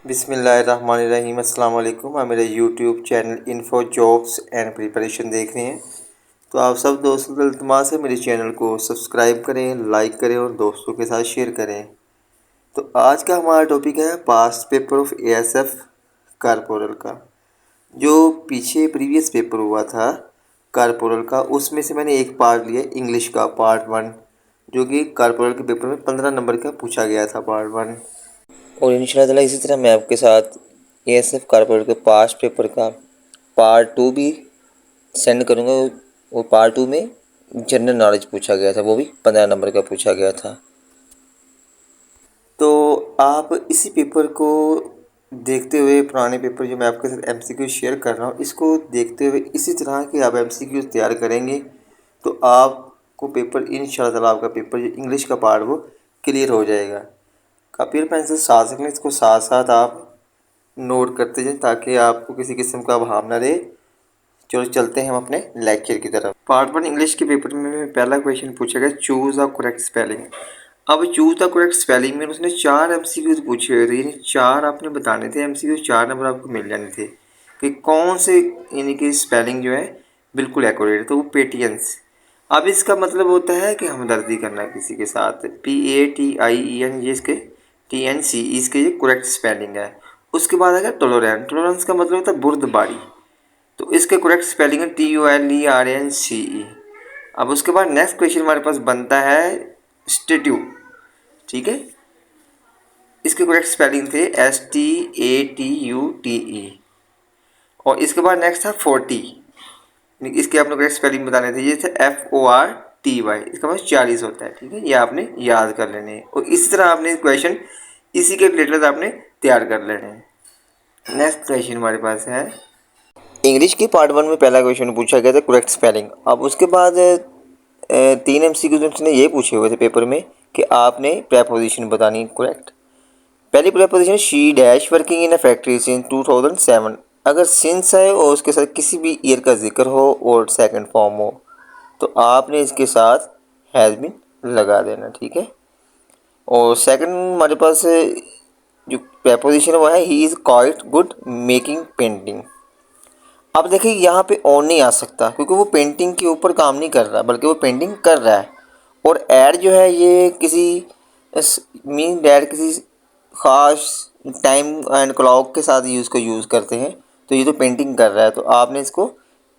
बिस्मिल्लाहिर्रहमानिर्रहीम अस्सलाम वालेकुम। आप मेरे YouTube channel info jobs and preparation देख रहे हैं। तो आप सब दोस्तों को इल्तिमास है मेरे चैनल को सब्सक्राइब करें, लाइक करें और दोस्तों के साथ शेयर करें। तो आज का हमारा टॉपिक है past paper of ASF corporal का। जो पीछे प्रीवियस पेपर हुआ था कारपोरल का, उसमें से मैंने एक पार्ट लिया इंग्लिश का पार्ट 1, जो कि कारपोरल के पेपर में 15 नंबर का पूछा गया था पार्ट 1। और इंशाल्लाह इसी तरह मैं आपके साथ एएसएफ कारपोरेट के पास्ट पेपर का पार्ट 2 भी सेंड करूँगा। वो पार्ट 2 में जनरल नॉलेज पूछा गया था, वो भी 15 नंबर का पूछा गया था। तो आप इसी पेपर को देखते हुए, पुराने पेपर जो मैं आपके साथ एमसीक्यू शेयर कर रहा हूँ, इसको देखते हुए इसी तरह के आप एमसीक्यू तैयार करेंगे तो आपको पेपर इंशाल्लाह आपका पेपर जो इंग्लिश का पार्ट वो क्लियर हो जाएगा। कॉपी और पेंसिल साथ रखें, इसको साथ साथ आप नोट करते जाएं ताकि आपको किसी किस्म का अभाव ना रहे। चलो चलते हैं हम अपने लेक्चर की तरफ। पार्ट 1 इंग्लिश के पेपर में पहला क्वेश्चन पूछा गया, चूज़ द करेक्ट स्पेलिंग। अब चूज़ द करेक्ट स्पेलिंग में उसने 4 एमसीक्यूज पूछे हुए थे, यानी 4 आपने बताने थे एमसीक्यू, 4 नंबर आपको मिल जाने थे कि कौन से यानी कि स्पेलिंग जो है बिल्कुल एक्यूरेट है। तो वो पेटियंस। अब इसका मतलब होता है कि हमदर्दी करना किसी के साथ, PATIEN, ये इसके TNC इसके ये करेक्ट स्पेलिंग है। उसके बाद अगर टोलोरेंस, टोलोरेंस का मतलब होता है बुर्दबारी, तो इसके करेक्ट स्पेलिंग है TOLERANCE। अब उसके बाद नेक्स्ट क्वेश्चन हमारे पास बनता है स्टेट्यू, ठीक है। इसके करेक्ट स्पेलिंग थे STATUTE। और इसके बाद नेक्स्ट था 40, इसके आपने करेक्ट स्पेलिंग बताने थे, ये थे FORTY, इसका मतलब 40 होता है, ठीक है। ये आपने याद कर लेने हैं और इसी तरह आपने क्वेश्चन इसी के रिलेटेड आपने तैयार कर लेने हैं। नेक्स्ट क्वेश्चन हमारे पास है इंग्लिश के पार्ट 1 में पहला क्वेश्चन पूछा गया था करेक्ट स्पेलिंग। अब उसके बाद 3 MCQ ने ये पूछे हुए थे पेपर में कि आपने प्रेपोजिशन बतानी करेक्ट। पहली preposition, she dash working in a factory since 2007। अगर सिंस है और उसके साथ किसी भी ईयर का जिक्र हो और सेकंड फॉर्म हो तो आपने इसके साथ हैज़ बीन लगा देना, ठीक है। और सेकंड हमारे पास जो प्रेपोजिशन है वो है he is quite good making painting. अब देखिए यहाँ पे ऑन नहीं आ सकता क्योंकि वो पेंटिंग के ऊपर काम नहीं कर रहा बल्कि वो पेंटिंग कर रहा है। और ऐड जो है ये किसी मीन डैट किसी ख़ास टाइम एंड क्लॉक के साथ यूज़ करते हैं, तो ये तो पेंटिंग कर रहा है, तो आपने इसको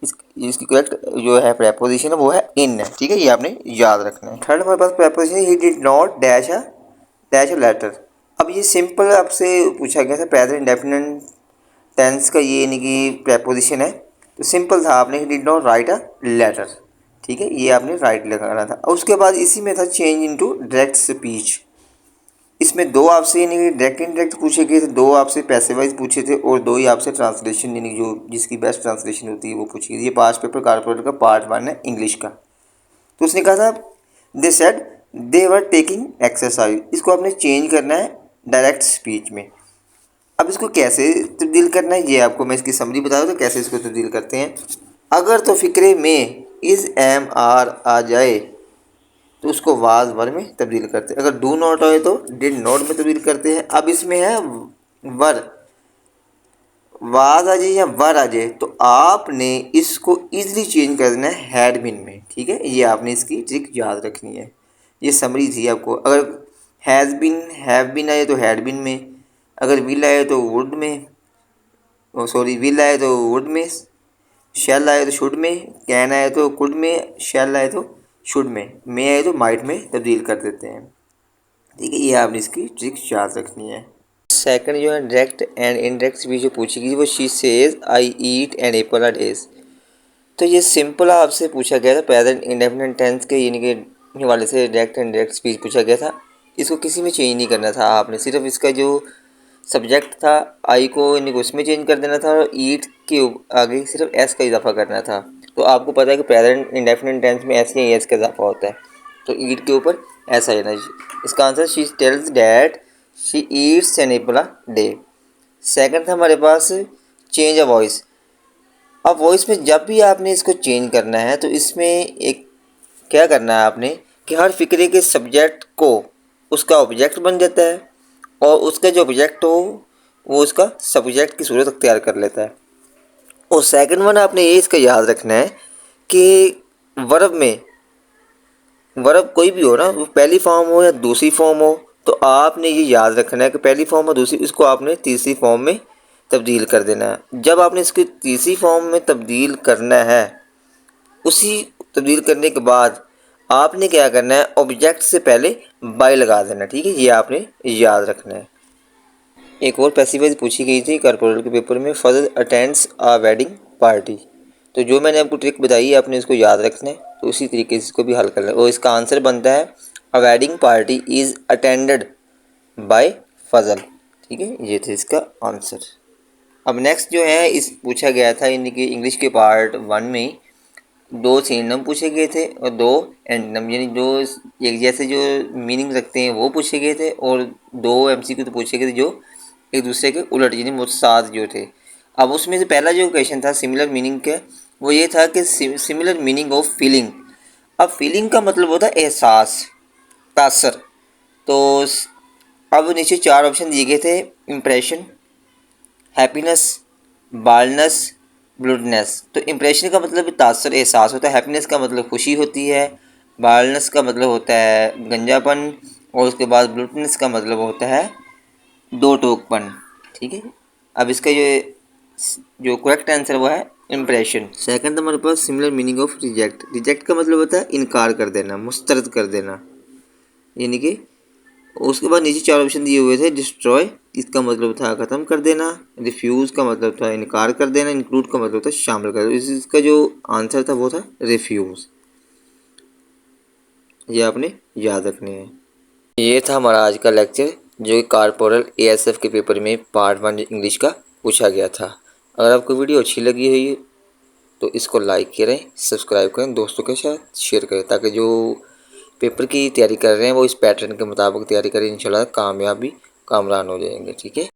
इसकी करेक्ट जो है प्रेपोजिशन है वो है इन है, ठीक है। ये आपने याद रखना है। थर्ड हमारे पास preposition, he did not dash a letter. अब ये सिंपल आपसे पूछा गया था, प्रेजेंट इंडेफिनिट टेंस का ये यानी कि प्रेपोजिशन है, तो सिंपल था, आपने did not write a letter, ठीक है। ये आपने राइट लगाना था। और उसके बाद इसी में था चेंज इनटू डायरेक्ट स्पीच। इसमें 2 आपसे यानी कि डायरेक्ट इनडायरेक्ट पूछे गए थे, 2 आपसे पैसे वाइज पूछे थे और 2 ही आपसे ट्रांसलेशन यानी जो जिसकी बेस्ट ट्रांसलेशन होती है वो पूछी गई। ये पास्ट पेपर कारपोरेट का पार्ट 1 है इंग्लिश का। तो उसने कहा था they said they were taking exercise, इसको आपने चेंज करना है डायरेक्ट स्पीच में। अब इसको कैसे तब्दील करना है ये आपको मैं इसकी समरी बता दूँ तो कैसे इसको तब्दील करते हैं। अगर तो फ़िक्रे में इज़ एम आर आ जाए तो उसको वाज वर में तब्दील करते हैं। अगर डू नॉट आए तो डिड नॉट में तब्दील करते हैं। अब इसमें है वर, वाज आ जाए या वर आ जाए तो आपने इसको ईजिली चेंज कर देना है हैड बिन में, ठीक है। ये आपने इसकी ट्रिक याद रखनी है। ये समरी थी आपको। अगर हैज़ बिन हैव बिन आए तो हैड बिन में, अगर विल आए तो वुड में, विल आए तो वुड में, शैल आए तो शुड में, कैन आए तो कुड में, शैल आए तो शुड में, मे आए तो माइट में तब्दील कर देते हैं, ठीक है। ये आपने इसकी ट्रिक याद रखनी है। सेकंड जो है डायरेक्ट एंड इनडायरेक्ट भी जो पूछेगी वो she says I eat an apple a days. तो ये सिंपल आपसे पूछा गया था प्रेजेंट इंडेफिनिट टेंस के यानी कि हवाले से डायरेक्ट एंड इनडायरेक्ट स्पीच पूछा गया था। इसको किसी में चेंज नहीं करना था, आपने सिर्फ इसका जो सब्जेक्ट था आई को यानी कि उसमें चेंज कर देना था और ईट के आगे सिर्फ एस का इजाफा करना था। तो आपको पता है कि प्रेजेंट इंडेफिनिट टेंस में एस या एस का इजाफा होता है, तो ईट के ऊपर एस आना। इसका answer she tells that she eats an apple a day. Second था हमारे पास चेंज अ वॉइस। अब वॉइस में जब भी आपने इसको चेंज करना है तो इसमें एक क्या करना है आपने कि हर फिक्रे के सब्जेक्ट को उसका ऑब्जेक्ट बन जाता है और उसका जो ऑब्जेक्ट हो वो उसका सब्जेक्ट की सूरत अख्तियार कर लेता है। और सेकंड वन आपने ये इसका याद रखना है कि वर्ब में, वर्ब कोई भी हो ना, वो पहली फॉर्म हो या दूसरी फॉर्म हो, तो आपने ये याद रखना है कि पहली फॉर्म और दूसरी, इसको आपने तीसरी फॉर्म में तब्दील कर देना है। जब आपने इसकी तीसरी फॉर्म में तब्दील करना है, उसी तब्दील करने के बाद आपने क्या करना है, ऑब्जेक्ट से पहले बाय लगा देना। ठीक है, ये आपने याद रखना है। एक और पैसिव पूछी गई थी कॉर्पोरल के पेपर में, फजल अटेंड्स अ वेडिंग पार्टी। तो जो मैंने आपको ट्रिक बताई है आपने इसको याद रखना है, तो उसी तरीके से इसको भी हल करना है। और इसका आंसर बनता है a wedding party is attended by Fazal. ठीक है, ये थे इसका आंसर। अब नेक्स्ट जो है इस पूछा गया था इनके इंग्लिश के पार्ट 1 में 2 सिनोनिम पूछे गए थे और 2 एंटोनिम, यानी जो एक जैसे जो मीनिंग रखते हैं वो पूछे गए थे, और 2 MCQ तो पूछे गए थे जो एक दूसरे के उलट यानी मुतसाद जो थे। अब उसमें से पहला जो क्वेश्चन था सिमिलर मीनिंग का, वो ये था कि सिमिलर मीनिंग ऑफ फीलिंग। अब फीलिंग का मतलब होता है एहसास, तासर। तो अब नीचे 4 ऑप्शन दिए गए थे, इम्प्रेशन, हैप्पीनेस, बालनेस, ब्लूडनेस। तो इम्प्रेशन का मतलब तासर, एहसास होता है। हैप्पीनेस का मतलब खुशी होती है। बालनेस का मतलब होता है गंजापन। और उसके बाद ब्लूडनेस का मतलब होता है दो टोकपन। ठीक है, अब इसका जो करेक्ट आंसर वो है इम्प्रेशन। सेकंड हमारे पास similar meaning of reject. Reject का मतलब होता है इनकार कर देना, मुस्तरद कर देना, यानी कि। उसके बाद नीचे 4 ऑप्शन दिए हुए थे, डिस्ट्रॉय इसका मतलब था ख़त्म कर देना, रिफ्यूज़ का मतलब था इनकार कर देना, इंक्लूड का मतलब था शामिल कर देना। इसका जो आंसर था वो था रिफ्यूज़। ये आपने याद रखने हैं। ये था हमारा आज का लेक्चर जो कॉर्पोरल ASF के पेपर में पार्ट 1 इंग्लिश का पूछा गया था। अगर आपको वीडियो अच्छी लगी है तो इसको लाइक करें, सब्सक्राइब करें, दोस्तों के साथ शेयर करें, ताकि जो पेपर की तैयारी कर रहे हैं वो इस पैटर्न के मुताबिक तैयारी करें, इंशाल्लाह कामयाबी कामरान हो जाएंगे। ठीक है।